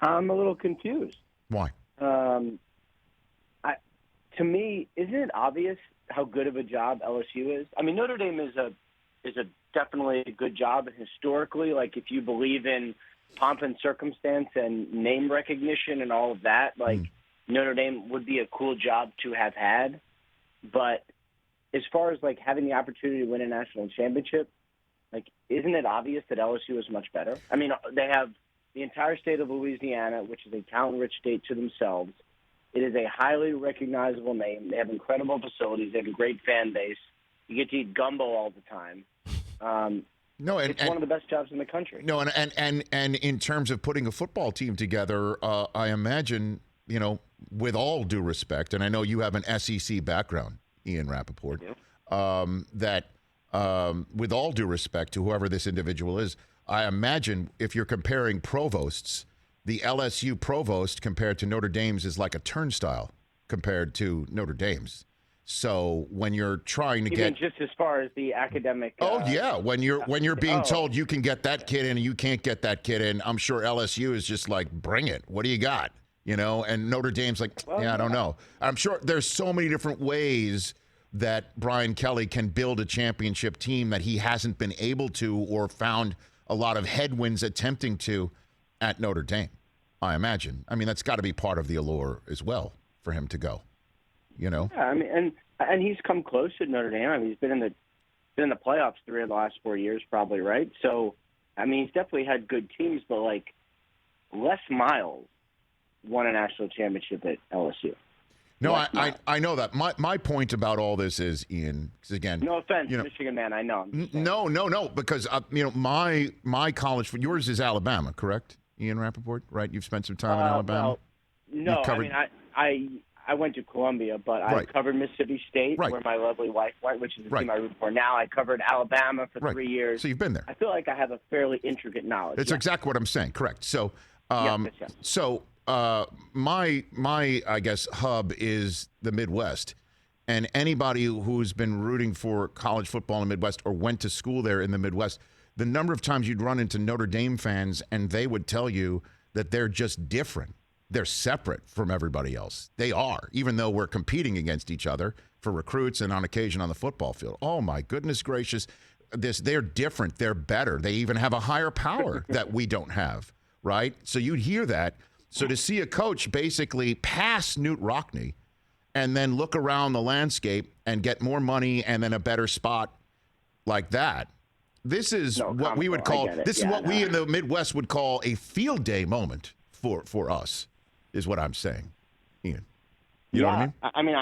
I'm a little confused. Why? To me, isn't it obvious how good of a job LSU is? I mean, Notre Dame is a definitely a good job, and historically, like if you believe in pomp and circumstance and name recognition and all of that, like Notre Dame would be a cool job to have had. But as far as like having the opportunity to win a national championship, like isn't it obvious that LSU is much better? I mean, they have the entire state of Louisiana, which is a talent-rich state to themselves. It is a highly recognizable name. They have incredible facilities. They have a great fan base. You get to eat gumbo all the time. It's one of the best jobs in the country. No, and in terms of putting a football team together, I imagine, with all due respect, and I know you have an SEC background, Ian Rapoport, that with all due respect to whoever this individual is, I imagine if you're comparing provosts, the LSU provost compared to Notre Dame's is like a turnstile compared to Notre Dame's. So when you're trying to Even just as far as the academic. When you're being told you can get that kid in and you can't get that kid in, I'm sure LSU is just like, bring it. What do you got? And Notre Dame's like, I don't know. I'm sure there's so many different ways that Brian Kelly can build a championship team that he hasn't been able to or found a lot of headwinds attempting to at Notre Dame, I imagine. I mean, that's got to be part of the allure as well for him to go, Yeah, I mean, and he's come close at Notre Dame. I mean, he's been in the playoffs 3 of the last 4 years, probably, right? So, I mean, he's definitely had good teams, but like Les Miles won a national championship at LSU. No, I know that. My point about all this is, Ian, because again, no offense, Michigan man, I know. No, because my college, yours is Alabama, correct, Ian Rapoport? Right? You've spent some time in Alabama. Well, no, covered... I mean, I went to Columbia, but I covered Mississippi State, where my lovely wife went, which is the team I root for. Now I covered Alabama for 3 years. So you've been there. I feel like I have a fairly intricate knowledge. That's exactly what I'm saying. Correct. So, my I guess hub is the Midwest, and anybody who's been rooting for college football in the Midwest or went to school there in the Midwest, the number of times you'd run into Notre Dame fans and they would tell you that they're just different. They're separate from everybody else. They are, even though we're competing against each other for recruits and on occasion on the football field. Oh my goodness gracious, they're different. They're better. They even have a higher power that we don't have, right? So you'd hear that. So to see a coach basically pass Newt Rockne and then look around the landscape and get more money and then a better spot like that, this is what we would call, we in the Midwest would call a field day moment for us, is what I'm saying, Ian. You know what I mean?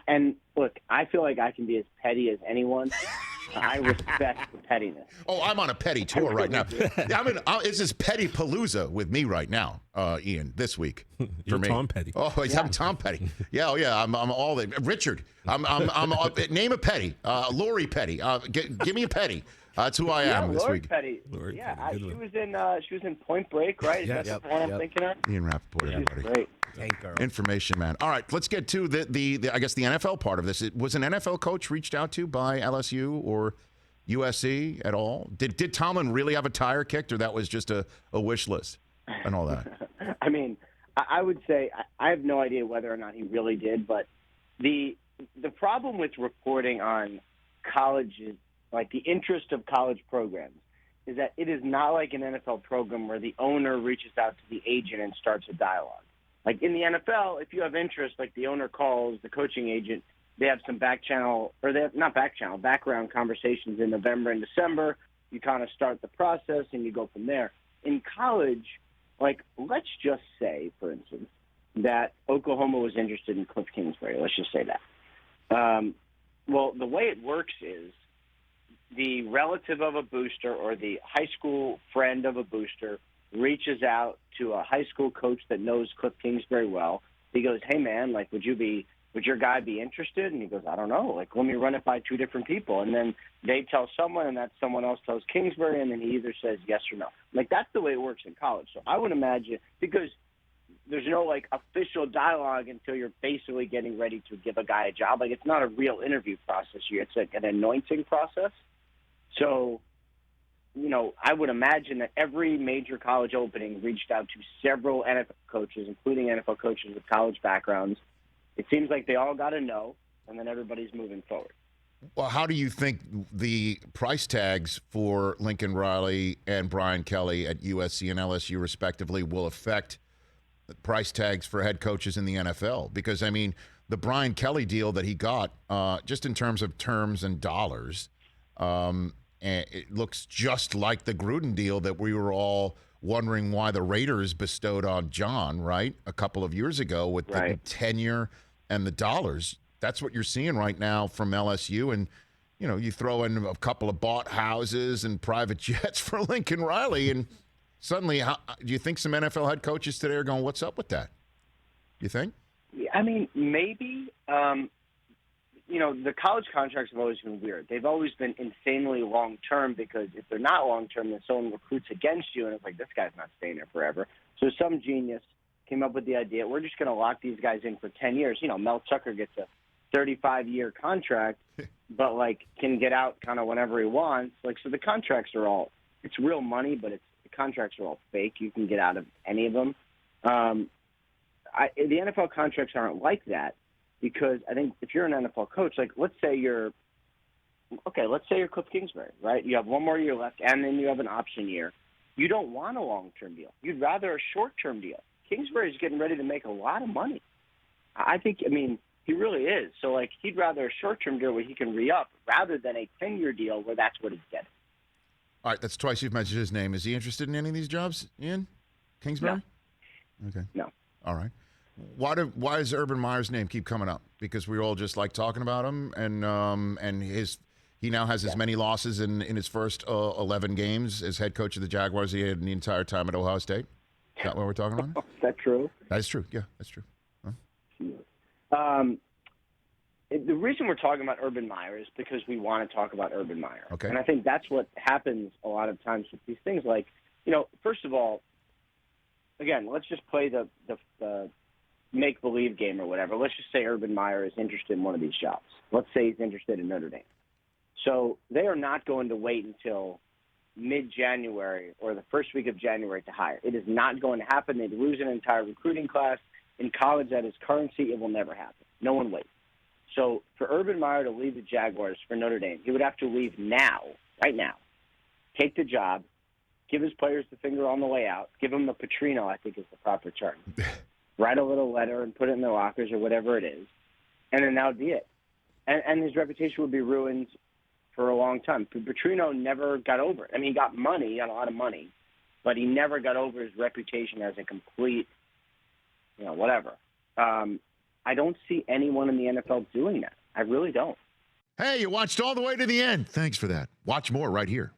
And look, I feel like I can be as petty as anyone. I respect the pettiness. Oh, I'm on a petty tour right now. This is Petty Palooza with me right now, Ian, this week. You're Tom Petty. Oh, I'm Tom Petty. Yeah. I'm all the Richard. I'm name a Petty. Lori Petty. Give me a Petty. That's who I am this week. Petty. Lori yeah, Petty. she was in Point Break, right? Is that the one I'm thinking of? Ian Rapoport, everybody. Great. Tank girl. Information man. All right, let's get to the I guess the NFL part of this. Was an NFL coach reached out to by LSU or USC at all? Did Tomlin really have a tire kicked, or that was just a wish list and all that? I mean, I would say I have no idea whether or not he really did, but the problem with reporting on colleges, like the interest of college programs, is that it is not like an NFL program where the owner reaches out to the agent and starts a dialogue. Like in the NFL, if you have interest, like the owner calls the coaching agent, they have some background conversations in November and December. You kind of start the process and you go from there. In college, like let's just say, for instance, that Oklahoma was interested in Kliff Kingsbury. Let's just say that. Well, the way it works is the relative of a booster or the high school friend of a booster reaches out to a high school coach that knows Kliff Kingsbury well. He goes, hey, man, like, would your guy be interested? And he goes, I don't know. Like, let me run it by 2 different people. And then they tell someone, and that someone else tells Kingsbury, and then he either says yes or no. Like, that's the way it works in college. So I would imagine, because there's no, like, official dialogue until you're basically getting ready to give a guy a job. Like, it's not a real interview process here. It's like an anointing process. So I would imagine that every major college opening reached out to several NFL coaches, including NFL coaches with college backgrounds. It seems like they all got a no, and then everybody's moving forward. Well, how do you think the price tags for Lincoln Riley and Brian Kelly at USC and LSU, respectively, will affect the price tags for head coaches in the NFL? Because, I mean, the Brian Kelly deal that he got, just in terms of terms and dollars, and it looks just like the Gruden deal that we were all wondering why the Raiders bestowed on John, right, a couple of years ago with the tenure and the dollars. That's what you're seeing right now from LSU. And, you throw in a couple of bought houses and private jets for Lincoln Riley, and suddenly, do you think some NFL head coaches today are going, what's up with that? You think? I mean, maybe. The college contracts have always been weird. They've always been insanely long-term because if they're not long-term, then someone recruits against you, and it's like, this guy's not staying there forever. So some genius came up with the idea, we're just going to lock these guys in for 10 years. Mel Tucker gets a 35-year contract, but, can get out kind of whenever he wants. So the contracts are all – it's real money, but the contracts are all fake. You can get out of any of them. The NFL contracts aren't like that because I think if you're an NFL coach, let's say you're Kliff Kingsbury, right? You have one more year left, and then you have an option year. You don't want a long-term deal. You'd rather a short-term deal. Kingsbury's getting ready to make a lot of money. He really is. So, he'd rather a short-term deal where he can re-up rather than a 10-year deal where that's what he's getting. All right, that's twice you've mentioned his name. Is he interested in any of these jobs, Ian? Kingsbury? No. Okay. No. All right. Why does Urban Meyer's name keep coming up? Because we all just like talking about him, and he now has as many losses in his first 11 games as head coach of the Jaguars he had in the entire time at Ohio State. Is that what we're talking about? Is that true? That is true. Yeah, that's true. Huh? The reason we're talking about Urban Meyer is because we want to talk about Urban Meyer. Okay. And I think that's what happens a lot of times with these things. First of all, again, let's just play the make-believe game or whatever. Let's just say Urban Meyer is interested in one of these jobs. Let's say he's interested in Notre Dame. So they are not going to wait until mid-January or the first week of January to hire. It is not going to happen. They'd lose an entire recruiting class. In college, at his currency, it will never happen. No one waits. So for Urban Meyer to leave the Jaguars for Notre Dame, he would have to leave now, right now, take the job, give his players the finger on the way out, give them the Petrino, I think is the proper term, write a little letter and put it in their lockers or whatever it is, and then that would be it. And his reputation would be ruined for a long time. Petrino never got over it. He got money, he got a lot of money, but he never got over his reputation as a complete, whatever. I don't see anyone in the NFL doing that. I really don't. Hey, you watched all the way to the end. Thanks for that. Watch more right here.